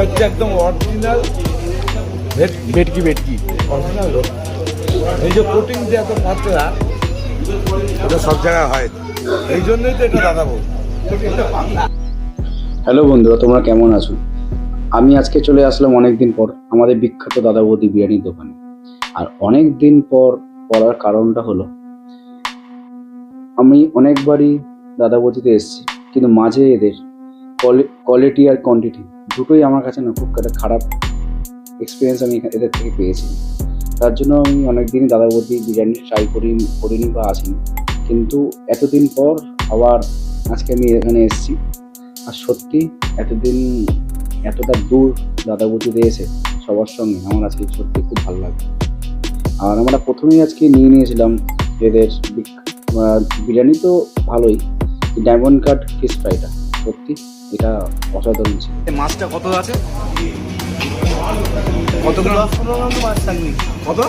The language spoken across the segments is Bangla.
হচ্ছে একদম অরিজিনাল ভেটকি অরিজিনাল। এই যে কোটিং যে এত পাতলা, এটা সব জায়গায় হয়, এই জন্যই তো এটা দাদা বল। হ্যালো বন্ধুরা, তোমরা কেমন আছো? আমি আজকে চলে আসলাম অনেকদিন পর আমাদের বিখ্যাত দাদা বৌদি বিরিয়ানির দোকানে। আর অনেক দিন পর পড়ার কারণটা হলো, আমি অনেকবারই দাদা বৌদিতে এসেছি, কিন্তু মাঝে এদের কোয়ালিটি আর কোয়ান্টিটি দুটোই আমার কাছে না খুব একটা খারাপ এক্সপিরিয়েন্স আমি এদের থেকে পেয়েছি। তার জন্য আমি অনেকদিনই দাদা বৌদি বিরিয়ানি ট্রাই করিনি বা আসিনি, কিন্তু এতদিন পর আবার আজকে আমি এখানে এসেছি। আর সত্যি এতদিন এতটা দূর দাদা বৌদিতে এসে সবার সঙ্গে আমার আজকে সত্যি খুব ভালো লাগে। আর আমরা প্রথমেই আজকে নিয়েছিলাম এদের বিরিয়ানি, তো ভালোই। ডায়মন্ড কাট ফিশ ফ্রাইটা সত্যি এটা অসাধারণ ছিল। মাছটা কত আছে? কত গ্রাম? কত?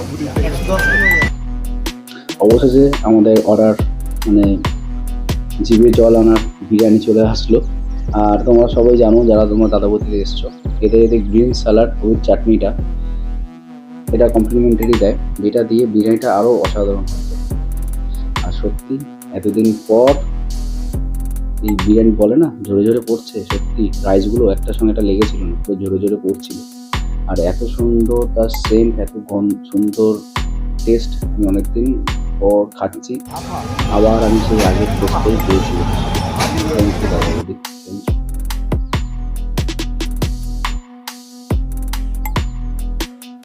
অবশেষে আমাদের অর্ডার জিভে জল আনার বিরিয়ানি চলে আসলো। আর তোমরা সবাই জানো, যারা তোমরা দাদা বৌদিতে এসছো, এদের গ্রিন স্যালাড উইথ চাটনিটা এটা কমপ্লিমেন্টারি দেয়, যেটা দিয়ে বিরিয়ানিটা আরও অসাধারণ হচ্ছে। আর সত্যি এতদিন পর এই বিরিয়ানি বলে না ঝরে ঝরে পড়ছে, সত্যি রাইসগুলো একটার সঙ্গে একটা লেগেছিল না, পুরো ঝরে ঝরে পড়ছিল। আর এত সুন্দর তার সেন্ট, এত সুন্দর টেস্ট আমি অনেকদিন পর খাচ্ছি। আবার আমি সেই আগের টেস্টটাই পেয়েছি। থ্যাংক ইউ দাদা বৌদি, থ্যাংক ইউ।